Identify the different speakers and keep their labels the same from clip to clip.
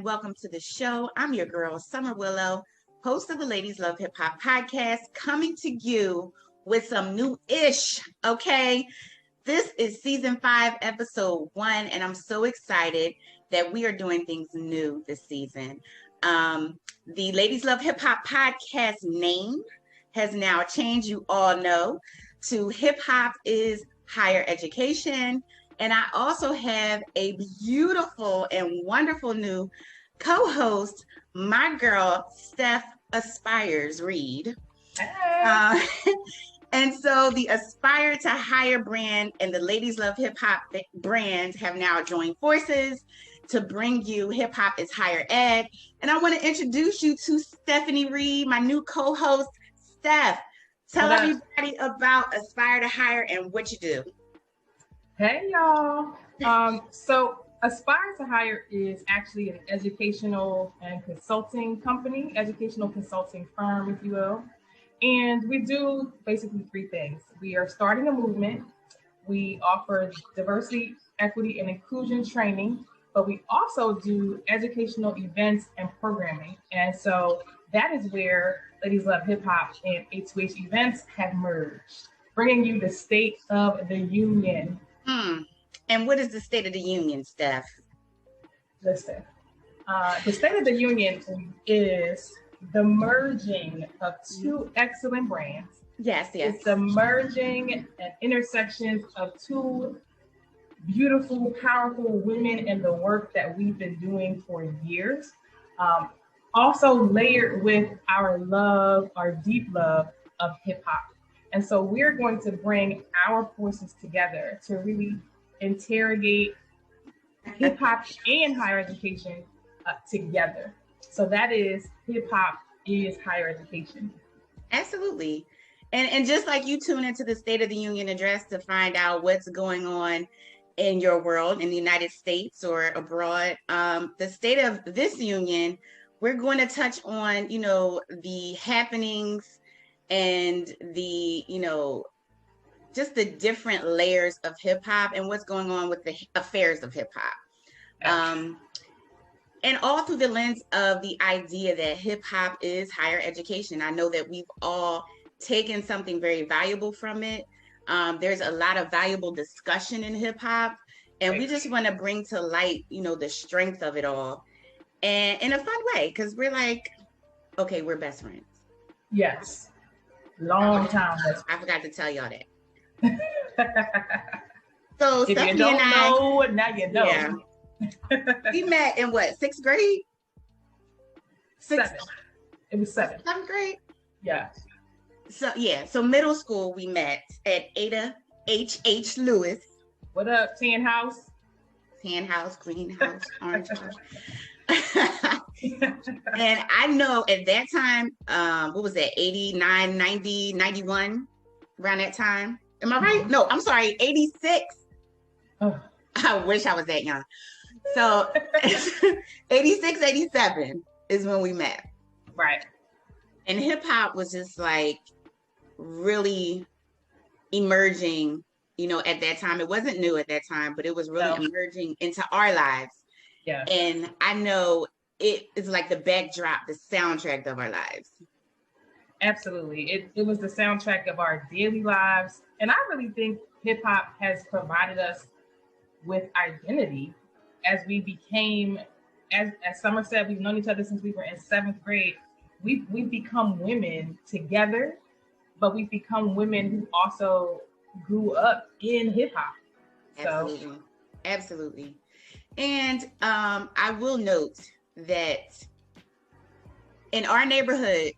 Speaker 1: welcome to the show. I'm your girl, Summer Willow, host of the Ladies Love Hip Hop podcast, coming to you with some new-ish, okay? This is season 5, episode 1, and I'm so excited that we are doing things new this season. The Ladies Love Hip Hop podcast name has now changed, you all know, to Hip Hop is Higher Education. And I also have a beautiful and wonderful new co-host, my girl, Steph Aspires Reed.
Speaker 2: Hey.
Speaker 1: And so the Aspire to Higher brand and the Ladies Love Hip Hop brands have now joined forces to bring you Hip Hop is Higher Ed. And I want to introduce you to Stephanie Reed, my new co-host. Steph, tell everybody about Aspire to Higher and what you do.
Speaker 2: Hey, y'all. So Aspire to Higher is actually an educational and consulting company, educational consulting firm, if you will. And we do basically 3 things. We are starting a movement. We offer diversity, equity, and inclusion training, but we also do educational events and programming. And so that is where Ladies Love Hip Hop and HIH events have merged, bringing you the State of the Union.
Speaker 1: And what is the State of the Union, Steph?
Speaker 2: Listen, the State of the Union is the merging of 2 excellent brands.
Speaker 1: Yes.
Speaker 2: It's the merging and intersections of 2 beautiful, powerful women and the work that we've been doing for years. Also layered with our love, our deep love of hip hop. And so we're going to bring our forces together to really interrogate hip hop and higher education together. So that is Hip Hop is Higher Education.
Speaker 1: Absolutely. And just like you tune into the State of the Union address to find out what's going on in your world, in the United States or abroad, the State of this Union, we're going to touch on, the happenings and the, just the different layers of hip hop and what's going on with the affairs of hip hop. And all through the lens of the idea that hip hop is higher education. I know that we've all taken something very valuable from it. There's a lot of valuable discussion in hip hop, and we just want to bring to light, the strength of it all, and in a fun way, because we're like, okay, we're best friends.
Speaker 2: Yes. Long time.
Speaker 1: I forgot to tell y'all that. So
Speaker 2: if
Speaker 1: Stephanie
Speaker 2: you don't
Speaker 1: and I,
Speaker 2: know, now you know.
Speaker 1: Yeah, we met in what, 6th grade?
Speaker 2: 7. It was 7.
Speaker 1: 7th grade?
Speaker 2: Yeah.
Speaker 1: So middle school we met at Ada HIH Lewis.
Speaker 2: What up, Tan House?
Speaker 1: Tan House, Green House, Orange House. And I know at that time, what was that, 89, 90, 91, around that time? Am I right? No, I'm sorry, 86.
Speaker 2: Oh.
Speaker 1: I wish I was that young. So 86, 87 is when we met.
Speaker 2: Right.
Speaker 1: And hip hop was just like really emerging, at that time. It wasn't new at that time, but it was really emerging into our lives.
Speaker 2: Yeah.
Speaker 1: And I know it is like the backdrop, the soundtrack of our lives.
Speaker 2: Absolutely. It was the soundtrack of our daily lives. And I really think hip hop has provided us with identity as we became, as Summer said, we've known each other since we were in 7th grade. We've become women together, but we've become women who also grew up in hip hop.
Speaker 1: Absolutely. And I will note that in our neighborhood,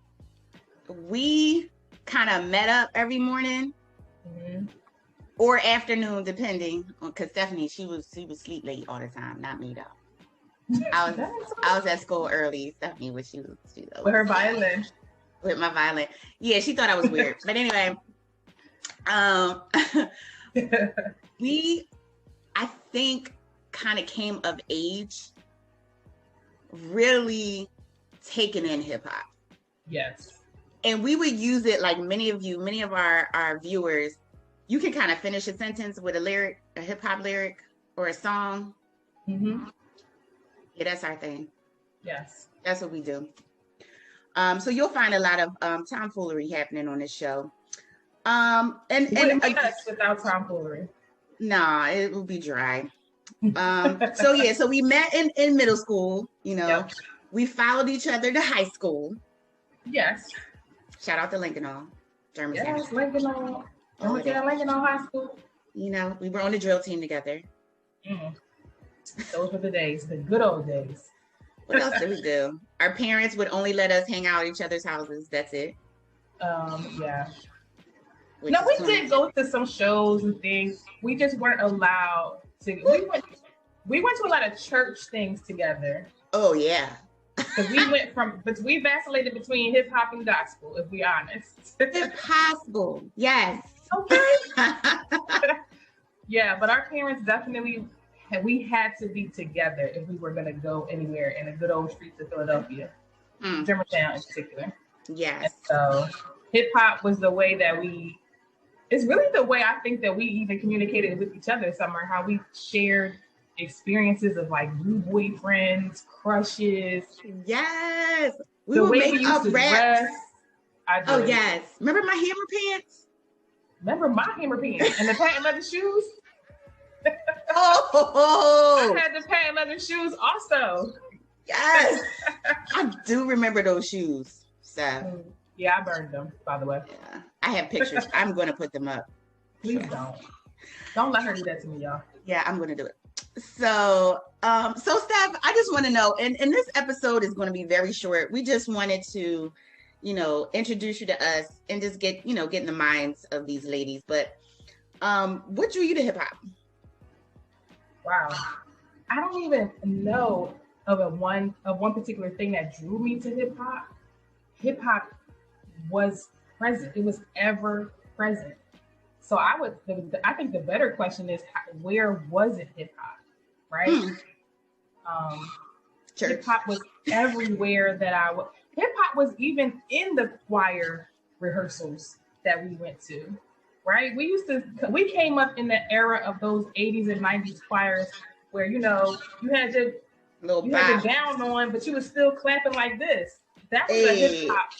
Speaker 1: we kind of met up every morning or afternoon, depending, because Stephanie, she would sleep late all the time, not me though. I was at school early. Stephanie was with
Speaker 2: her violin.
Speaker 1: With my violin. Yeah, she thought I was weird. But anyway, we, I think, kind of came of age really taking in hip hop.
Speaker 2: Yes.
Speaker 1: And we would use it like many of our viewers, you can kind of finish a sentence with a lyric, a hip hop lyric or a song.
Speaker 2: Mm-hmm.
Speaker 1: Yeah, that's our thing.
Speaker 2: Yes.
Speaker 1: That's what we do. So you'll find a lot of tomfoolery happening on this show. And
Speaker 2: Wouldn't be us without tomfoolery.
Speaker 1: Nah, it will be dry. So we met in middle school, you know. Yep. We followed each other to high school.
Speaker 2: Yes.
Speaker 1: Shout out to Lincoln Hall, Germantown.
Speaker 2: Yes, Lincoln Hall. Lincoln Hall High School.
Speaker 1: You know, we were on the drill team together.
Speaker 2: Those were the days, the good old days.
Speaker 1: What else did we do? Our parents would only let us hang out at each other's houses. That's it.
Speaker 2: Yeah. No, we did go to some shows and things. We just weren't allowed to. We went to a lot of church things together.
Speaker 1: Oh yeah.
Speaker 2: Because we vacillated between hip hop and gospel, if we're honest.
Speaker 1: If possible, yes.
Speaker 2: Okay. Yeah, but our parents definitely, we had to be together if we were going to go anywhere in the good old streets of Philadelphia, Germantown in particular.
Speaker 1: Yes.
Speaker 2: And so hip hop was the way that it's really the way I think that we even communicated with each other somewhere, how we shared experiences of like blue boy friends, crushes.
Speaker 1: Yes.
Speaker 2: The way we used to dress.
Speaker 1: Oh, yes. Remember my hammer pants?
Speaker 2: Remember my hammer pants and the patent leather shoes?
Speaker 1: Oh!
Speaker 2: I had the patent leather shoes also.
Speaker 1: Yes. I do remember those shoes. So.
Speaker 2: Yeah, I burned them, by the way.
Speaker 1: Yeah. I have pictures. I'm going to put them up.
Speaker 2: Please don't. Don't let her do that to me, y'all.
Speaker 1: Yeah, I'm going to do it. So Steph, I just want to know, and this episode is going to be very short. We just wanted to, you know, introduce you to us and just get in the minds of these ladies. But what drew you to hip hop?
Speaker 2: Wow. I don't even know of one particular thing that drew me to hip hop. Hip hop was present. It was ever present. So I think the better question is, where was it hip hop, right? Hip hop was everywhere that I was. Hip hop was even in the choir rehearsals that we went to, right? We came up in the era of those 80s and 90s choirs where, you had your gown on, but you were still clapping like this. That was a hip hop.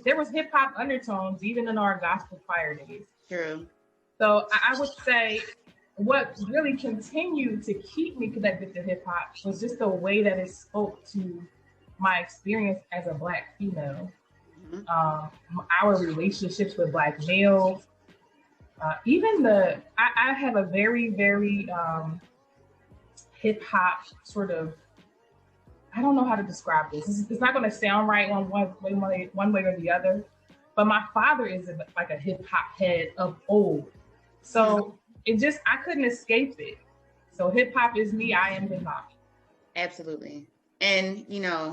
Speaker 2: There was hip hop undertones even in our gospel choir days.
Speaker 1: True.
Speaker 2: So I would say what really continued to keep me connected to hip hop was just the way that it spoke to my experience as a Black female, our relationships with Black males, even I have a very, very hip hop sort of, I don't know how to describe this. It's not going to sound right on one way or the other, but my father is like a hip hop head of old. So I couldn't escape it. So hip hop is me, I am hip hop.
Speaker 1: Absolutely. And,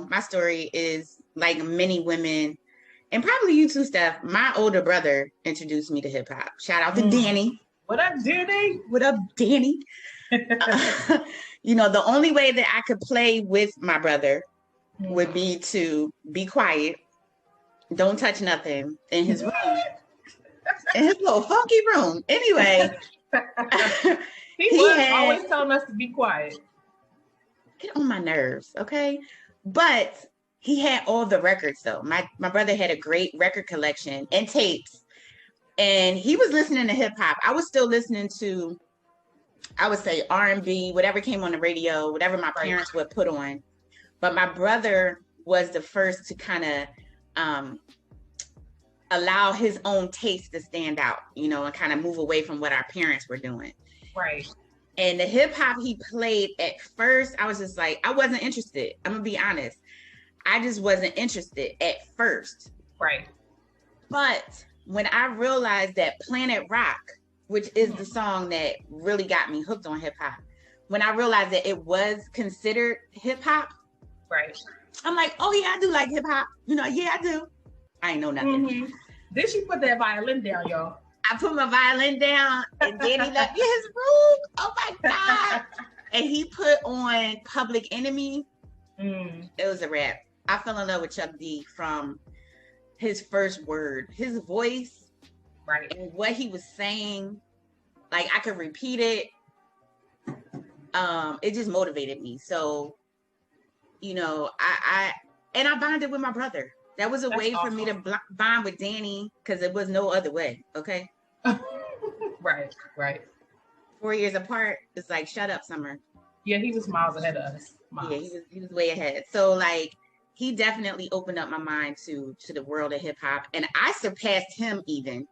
Speaker 1: my story is like many women, and probably you too, Steph. My older brother introduced me to hip hop. Shout out to Danny.
Speaker 2: What up, Danny?
Speaker 1: What up, Danny? The only way that I could play with my brother would be to be quiet, don't touch nothing in his room, in his little funky room. Anyway,
Speaker 2: he was always telling us to be quiet.
Speaker 1: Get on my nerves, okay? But he had all the records though. My brother had a great record collection and tapes, and he was listening to hip hop. I was still listening to, I would say, R&B, whatever came on the radio, whatever my parents would put on. But my brother was the first to kind of allow his own taste to stand out, and kind of move away from what our parents were doing.
Speaker 2: Right.
Speaker 1: And the hip hop he played at first, I was just like, I wasn't interested. I'm gonna be honest. I just wasn't interested at first.
Speaker 2: Right.
Speaker 1: But when I realized that Planet Rock, which is the song that really got me hooked on hip hop, when I realized that it was considered hip hop,
Speaker 2: right, I'm
Speaker 1: like, oh yeah, I do like hip hop. Yeah, I do. I ain't know nothing.
Speaker 2: Did she put that violin down, y'all?
Speaker 1: I put my violin down, and Danny left me his room. Oh my God. And he put on Public Enemy. It was a rap. I fell in love with Chuck D from his first word, his voice,
Speaker 2: right,
Speaker 1: and what he was saying. Like, I could repeat it. It just motivated me. So you know, I bonded with my brother. That was a way for me to bond with Danny because it was no other way. Okay.
Speaker 2: Right.
Speaker 1: 4 years apart. It's like, shut up, Summer.
Speaker 2: Yeah, he was miles ahead of us. Miles.
Speaker 1: Yeah, he was way ahead. So like, he definitely opened up my mind to the world of hip hop, and I surpassed him even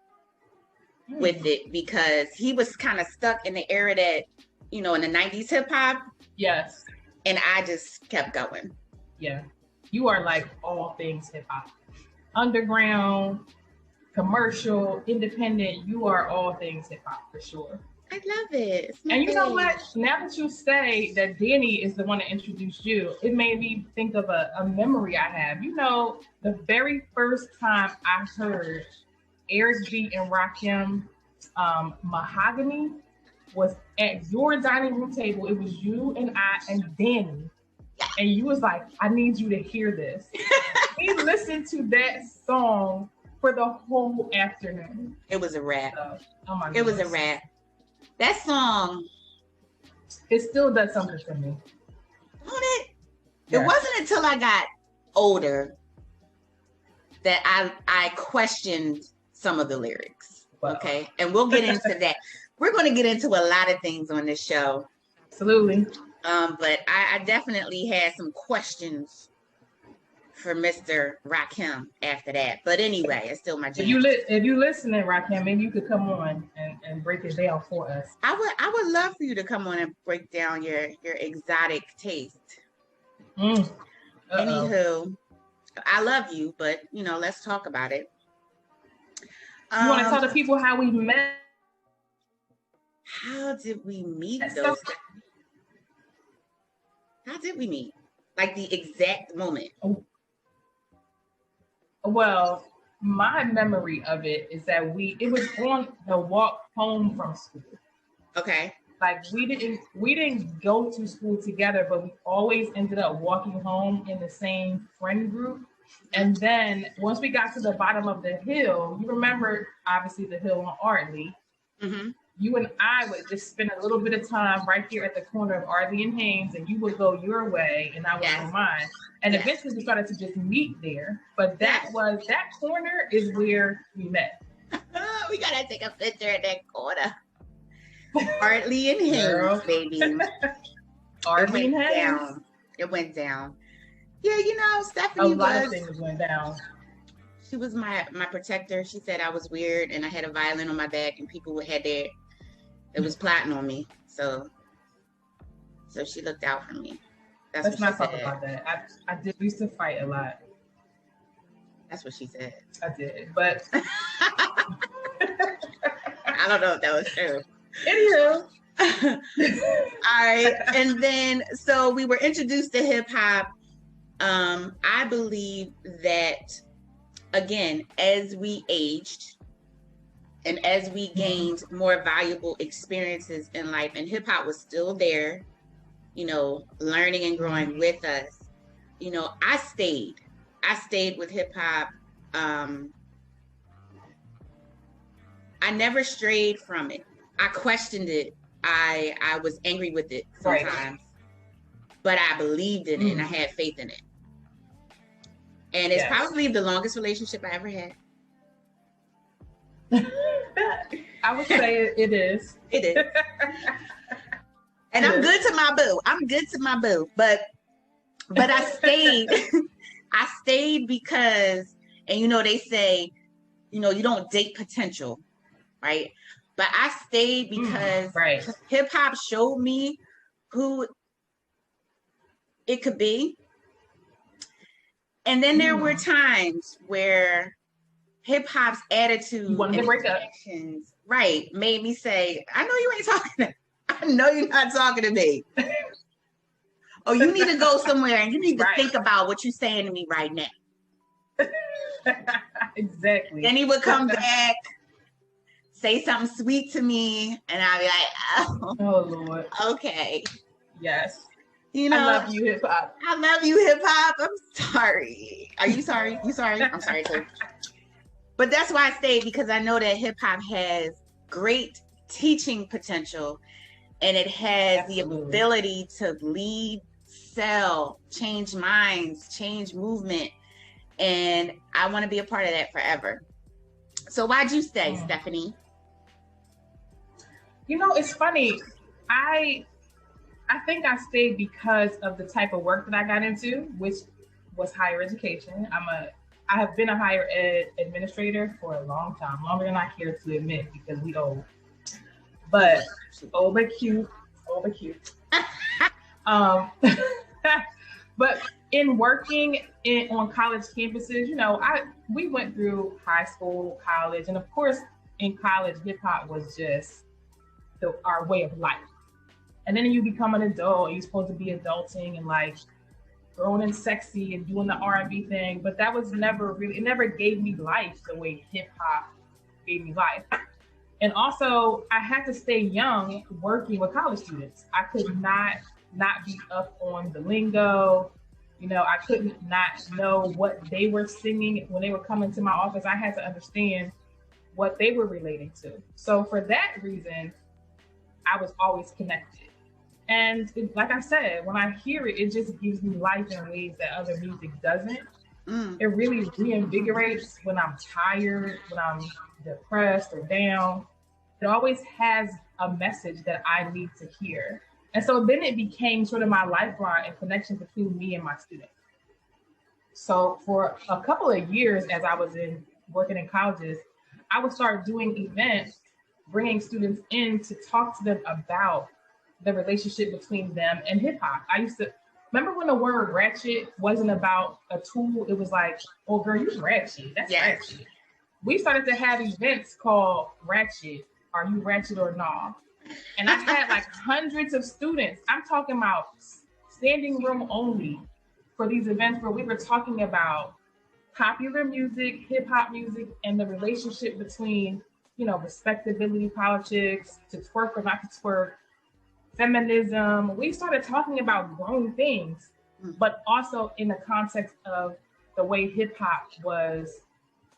Speaker 1: with it because he was kind of stuck in the era that, you know, in the 90s hip hop.
Speaker 2: Yes.
Speaker 1: And I just kept going.
Speaker 2: Yeah. You are like all things hip hop. Underground, commercial, independent, you are all things hip hop for sure.
Speaker 1: I love it.
Speaker 2: And you know what? Now that you say that Danny is the one that introduced you, it made me think of a memory I have. You know, the very first time I heard Eric B and Rakim Mahogany was at your dining room table. It was you and I and Danny. And you was like, I need you to hear this. He listened to that song for the whole afternoon.
Speaker 1: It was a rap.
Speaker 2: So, oh my goodness.
Speaker 1: It was a rap. That song,
Speaker 2: it still does something for me.
Speaker 1: Don't it? Yes. It wasn't until I got older that I questioned some of the lyrics. Wow. Okay. And we'll get into that. We're going to get into a lot of things on this show.
Speaker 2: Absolutely.
Speaker 1: But I definitely had some questions for Mr. Rakim after that. But anyway, it's still my jam.
Speaker 2: If you listening, Rakim, maybe you could come on and break it down for us.
Speaker 1: I would love for you to come on and break down your exotic taste. Anywho, I love you, but you know, let's talk about it.
Speaker 2: You want to tell the people how we met?
Speaker 1: How did we meet those? How did we meet? Like the exact moment.
Speaker 2: Well, my memory of it is that it was on the walk home from school.
Speaker 1: Okay.
Speaker 2: Like we didn't go to school together, but we always ended up walking home in the same friend group. And then once we got to the bottom of the hill, you remember obviously the hill on Ardley. Mm-hmm. You and I would just spend a little bit of time right here at the corner of Ardley and Haynes, and you would go your way and I would go mine. And eventually we started to just meet there. But that corner is where we met.
Speaker 1: We gotta take a picture at that corner. Ardley and Haynes, baby.
Speaker 2: Ardley and Haynes.
Speaker 1: It went down. Yeah, you know, Stephanie
Speaker 2: a lot of things went down.
Speaker 1: She was my protector. She said I was weird and I had a violin on my back and people had it was plotting on me. So she looked out for me.
Speaker 2: Let's not talk about that. I used to fight a lot.
Speaker 1: That's what she said.
Speaker 2: I did, but
Speaker 1: I don't know if that was true.
Speaker 2: Anywho.
Speaker 1: All right. And then, so we were introduced to hip hop. I believe that, again, as we aged and as we gained more valuable experiences in life, and hip hop was still there, you know, learning and growing with us, you know, I stayed with hip hop. I never strayed from it. I questioned it. I was angry with it sometimes, but I believed in it and I had faith in it. And it's probably the longest relationship I ever had.
Speaker 2: I would say it is.
Speaker 1: It is. And I'm good to my boo. But I stayed. I stayed because, and you know, they say, you know, you don't date potential, right? But I stayed because hip hop showed me who it could be. And then there were times where hip hop's attitude
Speaker 2: and
Speaker 1: actions, made me say, I know you ain't talking to, I know you're not talking to me. Oh, you need to go somewhere and you need to think about what you're saying to me right now.
Speaker 2: Exactly.
Speaker 1: Then he would come back, say something sweet to me, and I'd be like,
Speaker 2: oh Lord.
Speaker 1: Okay.
Speaker 2: Yes.
Speaker 1: You know,
Speaker 2: I love you, hip hop.
Speaker 1: I love you, hip hop. I'm sorry. Are you sorry? You sorry? I'm sorry too. But that's why I stayed, because I know that hip hop has great teaching potential, and it has the ability to lead excel, change minds, change movement. And I want to be a part of that forever. So why'd you stay, Stephanie?
Speaker 2: You know, it's funny. I think I stayed because of the type of work that I got into, which was higher education. I have been a higher ed administrator for a long time, longer than I care to admit because we old. But but cute. But in working on college campuses, you know, we went through high school, college, and of course in college, hip hop was just our way of life. And then you become an adult, you're supposed to be adulting and like growing and sexy and doing the R&B thing, but that was never really, it never gave me life the way hip hop gave me life. And also I had to stay young working with college students. I could not be up on the lingo. You know, I couldn't not know what they were singing when they were coming to my office. I had to understand what they were relating to. So for that reason, I was always connected. And like I said, when I hear it, it just gives me life in ways that other music doesn't. It really reinvigorates when I'm tired, when I'm depressed or down. It always has a message that I need to hear. And so then it became sort of my lifeline and connection between me and my students. So for a couple of years, as I was working in colleges, I would start doing events, bringing students in to talk to them about the relationship between them and hip hop. I used to remember when the word ratchet wasn't about a tool. It was like, oh girl, you ratchet. That's ratchet. We started to have events called Ratchet. Are you ratchet or nah? And I had like hundreds of students. I'm talking about standing room only for these events where we were talking about popular music, hip hop music, and the relationship between, you know, respectability politics, to twerk or not to twerk, feminism. We started talking about grown things, but also in the context of the way hip hop was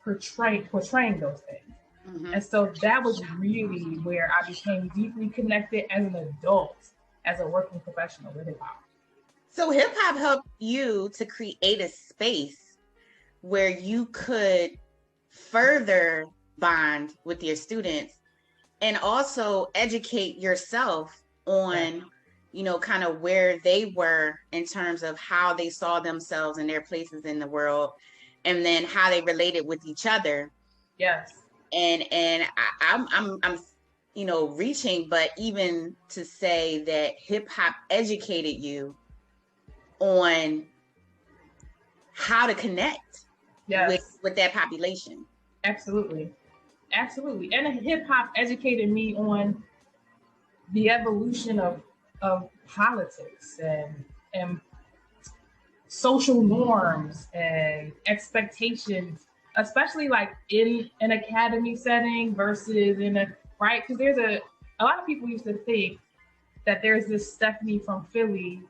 Speaker 2: portraying those things. And so that was really where I became deeply connected as an adult, as a working professional with hip hop.
Speaker 1: So hip hop helped you to create a space where you could further bond with your students and also educate yourself on, you know, kind of where they were in terms of how they saw themselves and their places in the world, and then how they related with each other.
Speaker 2: Yes.
Speaker 1: And I'm you know, reaching, but even to say that hip hop educated you on how to connect with that population.
Speaker 2: Absolutely. And hip hop educated me on the evolution of politics and social norms and expectations, especially like in an academy setting versus in a, right? Because there's a lot of people used to think that there's this Stephanie from Philly,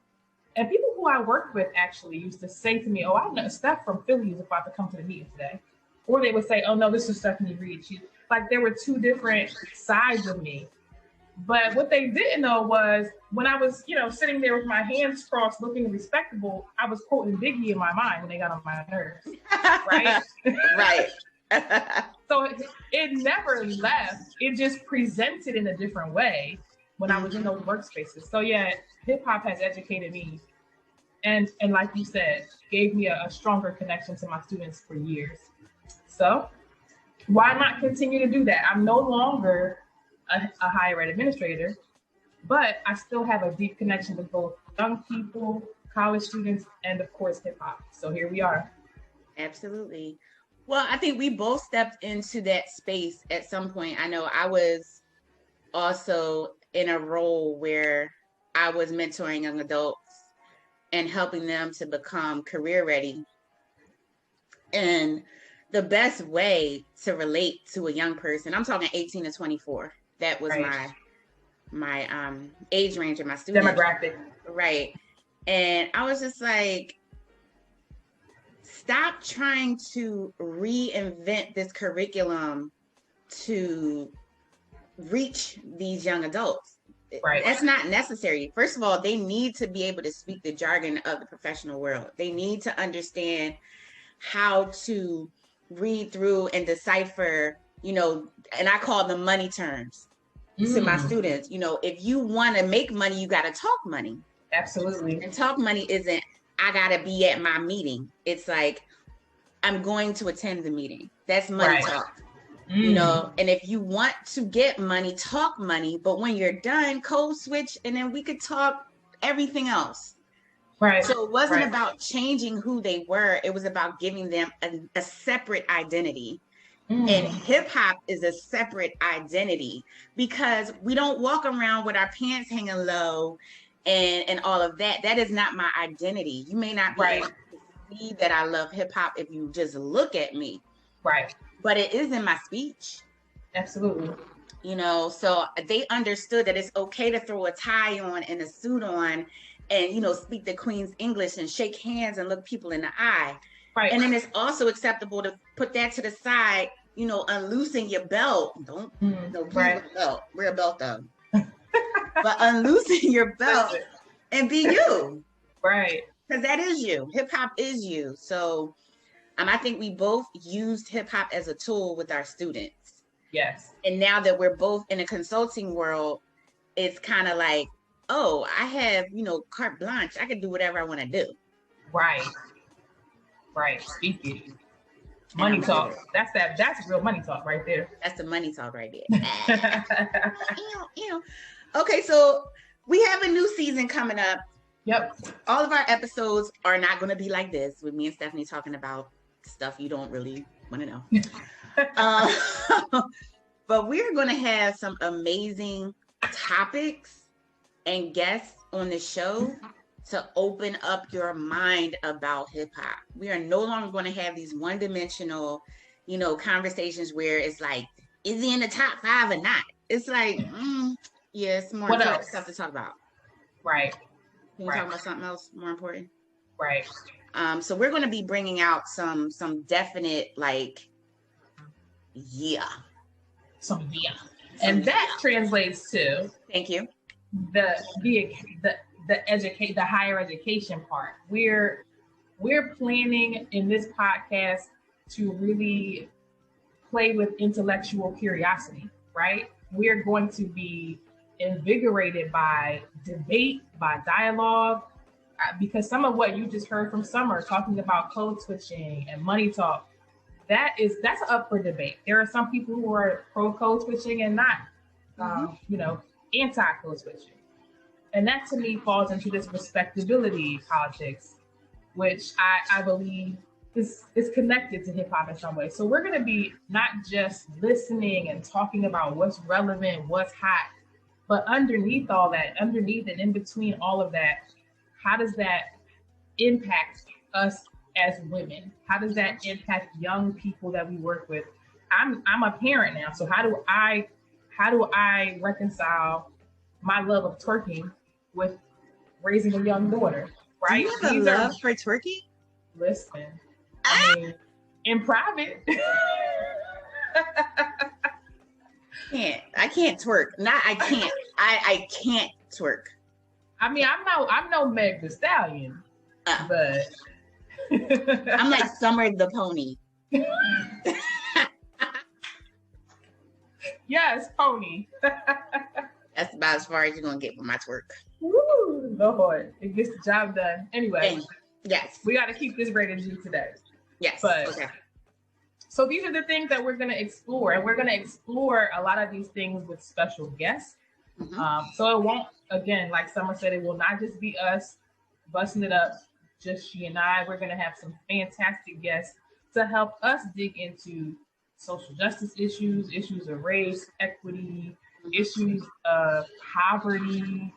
Speaker 2: and people who I worked with actually used to say to me, oh, I know Steph from Philly is about to come to the meeting today. Or they would say, oh no, this is Stephanie Reed. Like there were two different sides of me. But what they didn't know was when I was, you know, sitting there with my hands crossed, looking respectable, I was quoting Biggie in my mind when they got on my nerves, right?
Speaker 1: Right.
Speaker 2: So it never left. It just presented in a different way when I was in those workspaces. So yeah, hip hop has educated me, and like you said, gave me a stronger connection to my students for years. So why not continue to do that? I'm no longer a higher ed administrator, but I still have a deep connection with both young people, college students, and of course, hip hop. So here we are.
Speaker 1: Absolutely. Well, I think we both stepped into that space at some point. I know I was also in a role where I was mentoring young adults and helping them to become career ready. And the best way to relate to a young person, I'm talking 18 to 24. That was my age range of my students.
Speaker 2: Demographic.
Speaker 1: Right. And I was just like, stop trying to reinvent this curriculum to reach these young adults.
Speaker 2: Right.
Speaker 1: That's not necessary. First of all, they need to be able to speak the jargon of the professional world. They need to understand how to read through and decipher, and I call them money terms to my students. If you want to make money, you got to talk money.
Speaker 2: Absolutely.
Speaker 1: And talk money isn't, I got to be at my meeting. It's like, I'm going to attend the meeting. That's money talk. And if you want to get money, talk money, but when you're done, code switch, and then we could talk everything else.
Speaker 2: Right.
Speaker 1: So it wasn't about changing who they were. It was about giving them a separate identity. And hip hop is a separate identity because we don't walk around with our pants hanging low and all of that. That is not my identity. You may not be able to see that I love hip hop if you just look at me.
Speaker 2: Right.
Speaker 1: But it is in my speech.
Speaker 2: Absolutely.
Speaker 1: So they understood that it's okay to throw a tie on and a suit on and, speak the Queen's English and shake hands and look people in the eye.
Speaker 2: Right.
Speaker 1: And then it's also acceptable to put that to the side, unloosing your belt. Don't, wear a belt. Wear a belt though. But unloosing your belt and be you.
Speaker 2: Right.
Speaker 1: Because that is you. Hip hop is you. So I think we both used hip hop as a tool with our students.
Speaker 2: Yes.
Speaker 1: And now that we're both in a consulting world, it's kind of like, oh, I have, carte blanche. I can do whatever I want to do.
Speaker 2: Right. Right. Speaking. Money talk. That's real money talk right there.
Speaker 1: That's the money talk right there. Okay, so we have a new season coming up.
Speaker 2: Yep.
Speaker 1: All of our episodes are not going to be like this with me and Stephanie talking about stuff you don't really want to know. But we're going to have some amazing topics and guests on the show to open up your mind about hip hop. We are no longer going to have these one-dimensional, conversations where it's like, is he in the top 5 or not? It's like, yeah, it's more important stuff to talk about.
Speaker 2: Right.
Speaker 1: Can you talk about something else more important?
Speaker 2: Right.
Speaker 1: So we're going to be bringing out some definite,
Speaker 2: and that translates to,
Speaker 1: thank you,
Speaker 2: the higher education part. We're planning in this podcast to really play with intellectual curiosity, right? We're going to be invigorated by debate, by dialogue, because some of what you just heard from Summer talking about code switching and money talk, that's up for debate. There are some people who are pro code switching and not, anti code switching. And that to me falls into this respectability politics, which I believe is connected to hip hop in some way. So we're going to be not just listening and talking about what's relevant, what's hot, but underneath all that, underneath and in between all of that, how does that impact us as women? How does that impact young people that we work with? I'm a parent now, so how do I reconcile my love of twerking with raising a young daughter? Right?
Speaker 1: Do you have a love for twerking?
Speaker 2: Listen, I mean, in private.
Speaker 1: I can't twerk. I can't twerk.
Speaker 2: I mean, I'm no Meg the Stallion, but
Speaker 1: I'm like Summer the Pony.
Speaker 2: Yes, pony.
Speaker 1: That's about as far as you're gonna get with my twerk.
Speaker 2: Woo, Lord, it gets the job done. Anyway,
Speaker 1: yes,
Speaker 2: we got to keep this rated G today.
Speaker 1: Yes,
Speaker 2: but
Speaker 1: okay.
Speaker 2: So these are the things that we're going to explore, and we're going to explore a lot of these things with special guests. So it won't, again, like Summer said, it will not just be us busting it up, just she and I. We're going to have some fantastic guests to help us dig into social justice issues of race, equity, issues of poverty,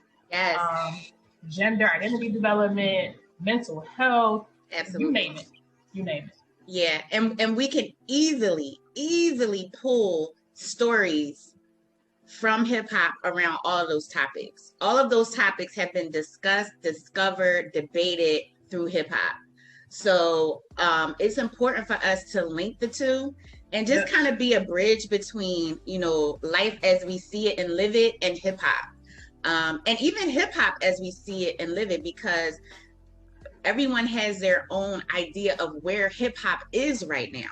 Speaker 2: gender identity development, mental health.
Speaker 1: Absolutely.
Speaker 2: You name it.
Speaker 1: Yeah, and we can easily pull stories from hip hop around all of those topics. All of those topics have been discussed, discovered, debated through hip hop. So it's important for us to link the two and just kind of be a bridge between, life as we see it and live it and hip hop. And even hip hop as we see it and live it, because everyone has their own idea of where hip hop is right now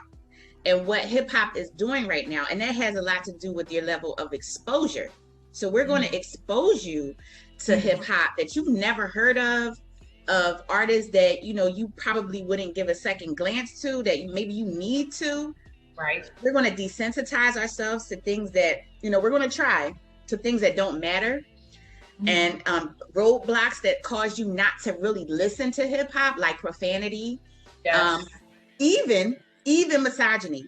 Speaker 1: and what hip hop is doing right now. And that has a lot to do with your level of exposure. So we're going to expose you to hip hop that you've never heard of artists that, you know, you probably wouldn't give a second glance to, that maybe you need to.
Speaker 2: Right.
Speaker 1: We're going to desensitize ourselves to things that, you know, we're going to try to things that don't matter. And roadblocks that cause you not to really listen to hip hop, like profanity, even misogyny.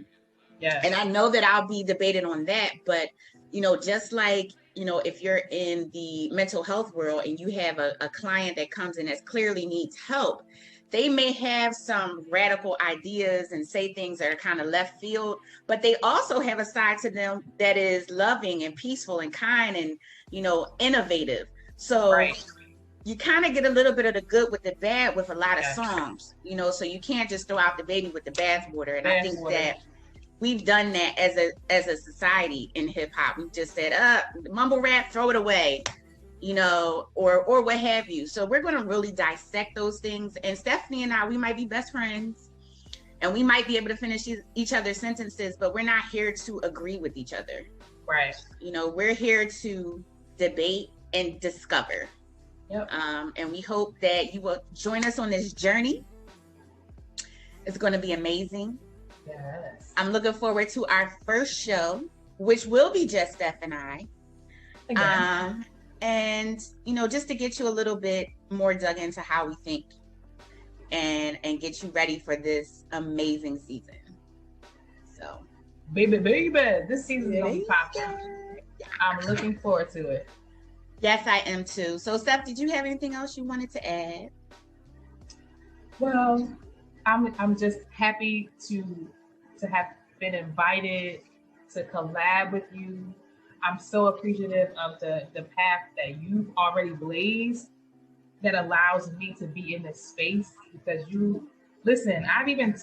Speaker 1: And I know that I'll be debated on that, but you know, just like, you know, if you're in the mental health world and you have a client that comes in that clearly needs help, they may have some radical ideas and say things that are kind of left field, but they also have a side to them that is loving and peaceful and kind and, you know, innovative. So you kind of get a little bit of the good with the bad with a lot of songs, you know, so you can't just throw out the baby with the bathwater. And I think that we've done that as a society in hip hop. We've just said, mumble rap, throw it away, you know, or what have you. So we're going to really dissect those things. And Stephanie and I, we might be best friends and we might be able to finish each other's sentences, but we're not here to agree with each other.
Speaker 2: Right.
Speaker 1: You know, we're here to debate and discover. And we hope that you will join us on this journey. It's going to be amazing.
Speaker 2: Yes.
Speaker 1: I'm looking forward to our first show, which will be just Steph and I. And, you know, just to get you a little bit more dug into how we think and get you ready for this amazing season. So,
Speaker 2: baby, this season is going to be popping. I'm looking forward to it.
Speaker 1: Yes, I am too. So, Steph, did you have anything else you wanted to add?
Speaker 2: Well, I'm just happy to have been invited to collab with you. I'm so appreciative of the path that you've already blazed that allows me to be in this space, because you listen. I've even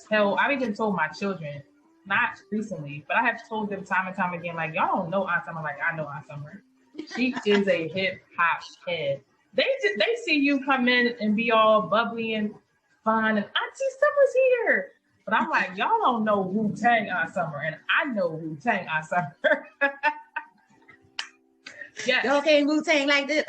Speaker 2: told my children, not recently, but I have told them time and time again, like, y'all don't know Aunt Summer like I know Aunt Summer. She is a hip hop head. They see you come in and be all bubbly and fun, and Auntie Summer's here. But I'm like, y'all don't know Wu-Tang Aunt Summer, and I know Wu-Tang Aunt Summer. Yes.
Speaker 1: Y'all can't Wu-Tang like this.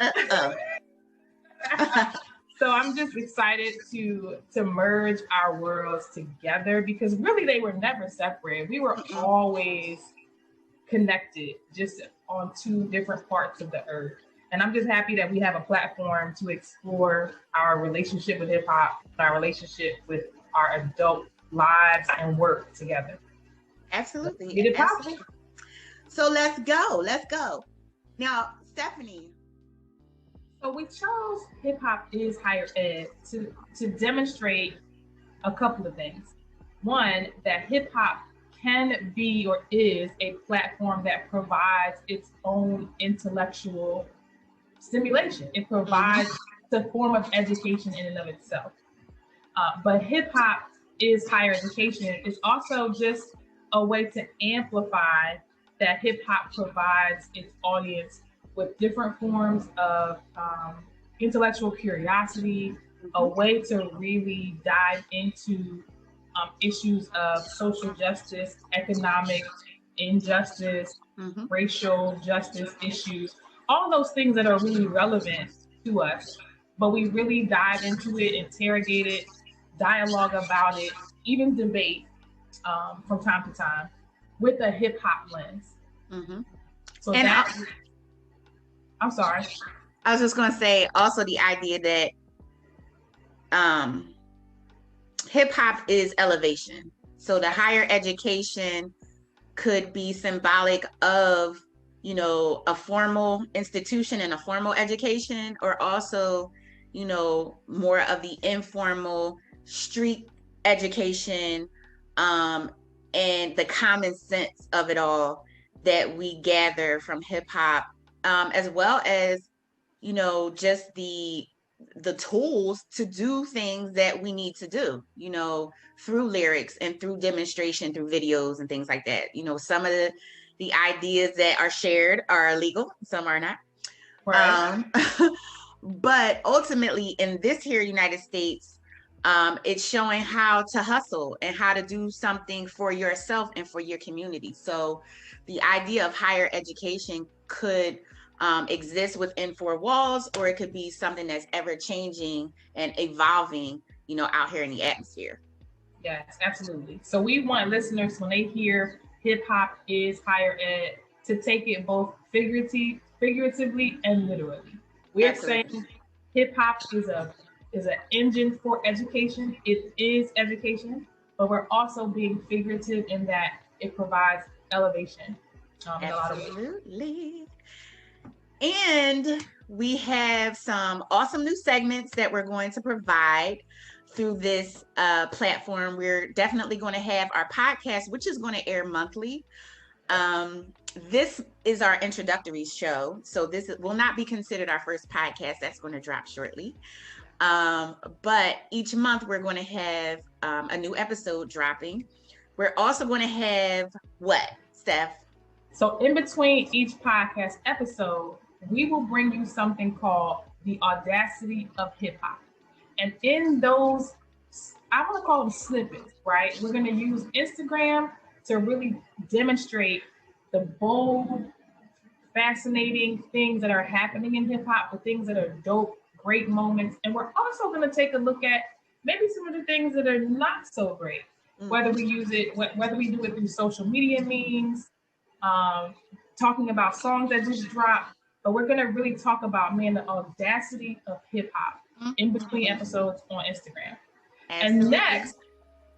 Speaker 2: So I'm just excited to merge our worlds together, because really they were never separate. We were always connected, just on two different parts of the earth. And I'm just happy that we have a platform to explore our relationship with hip hop, our relationship with our adult lives and work together.
Speaker 1: Absolutely.
Speaker 2: Get it popping.
Speaker 1: So let's go. Now, Stephanie.
Speaker 2: So we chose Hip Hop is Higher Ed to demonstrate a couple of things. One, that hip hop can be or is a platform that provides its own intellectual stimulation. It provides the form of education in and of itself. But hip hop is higher education. It's also just a way to amplify that hip hop provides its audience with different forms of intellectual curiosity, a way to really dive into issues of social justice, economic injustice, racial justice issues, all those things that are really relevant to us. But we really dive into it, interrogate it, dialogue about it, even debate from time to time with a hip hop lens. So
Speaker 1: and
Speaker 2: that, I'm sorry.
Speaker 1: I was just going to say also the idea that hip hop is elevation. So the higher education could be symbolic of, you know, a formal institution and a formal education, or also, you know, more of the informal street education, and the common sense of it all that we gather from hip hop, as well as, you know, just the tools to do things that we need to do, you know, through lyrics and through demonstration, through videos and things like that. You know, some of the ideas that are shared are illegal, some are not.
Speaker 2: Right.
Speaker 1: But ultimately in this here United States, it's showing how to hustle and how to do something for yourself and for your community. So the idea of higher education could exist within four walls, or it could be something that's ever changing and evolving, out here in the atmosphere.
Speaker 2: Yes, absolutely. So we want listeners, when they hear hip hop is higher ed, to take it both figuratively and literally. We're
Speaker 1: Absolutely.
Speaker 2: saying hip hop is an engine for education. It is education, but we're also being figurative in that it provides elevation in a lot of ways.
Speaker 1: Absolutely. And we have some awesome new segments that we're going to provide through this platform. We're definitely going to have our podcast, which is going to air monthly. This is our introductory show. So will not be considered our first podcast. That's going to drop shortly. But each month we're going to have a new episode dropping. We're also going to have what, Steph?
Speaker 2: So in between each podcast episode, we will bring you something called the audacity of hip hop. And in those, I want to call them snippets, right? We're going to use Instagram to really demonstrate the bold, fascinating things that are happening in hip hop, the things that are dope, great moments. And we're also going to take a look at maybe some of the things that are not so great, whether we use it, whether we do it through social media memes, talking about songs that just dropped. But we're going to really talk about, man, the audacity of hip hop in between episodes on Instagram. Absolutely. And next,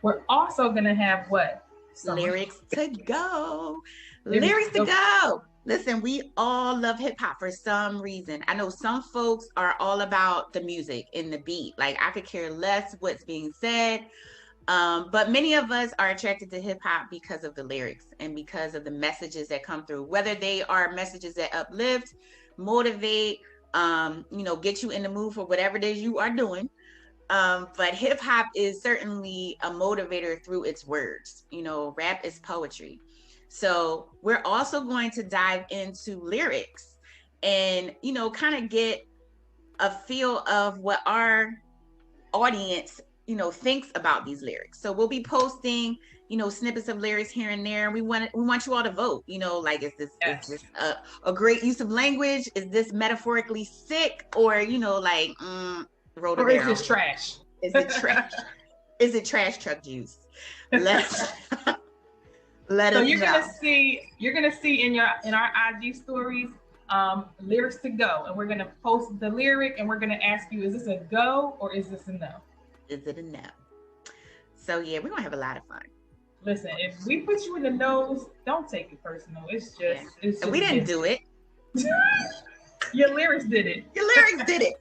Speaker 2: we're also going to have what?
Speaker 1: Lyrics to go. Lyrics to go. Listen, we all love hip hop for some reason. I know some folks are all about the music and the beat. Like, I could care less what's being said. But many of us are attracted to hip hop because of the lyrics and because of the messages that come through, whether they are messages that uplift, motivate, get you in the mood for whatever it is you are doing. But hip hop is certainly a motivator through its words. Rap is poetry. So we're also going to dive into lyrics and, kind of get a feel of what our audience thinks about these lyrics. So we'll be posting snippets of lyrics here and there. We want you all to vote. Like, is this a great use of language? Is this metaphorically sick? Or roll
Speaker 2: or is this trash?
Speaker 1: Is it trash? Is it trash truck juice? Let us
Speaker 2: so you're know. You're gonna see in our IG stories lyrics to go, and we're gonna post the lyric, and we're gonna ask you, is this a go or is this a no?
Speaker 1: Is it a no? So yeah, we're gonna have a lot of fun.
Speaker 2: Listen, if we put you in the nose, don't take it personal. It's just
Speaker 1: we didn't do it.
Speaker 2: Your lyrics did it.
Speaker 1: Your lyrics did it.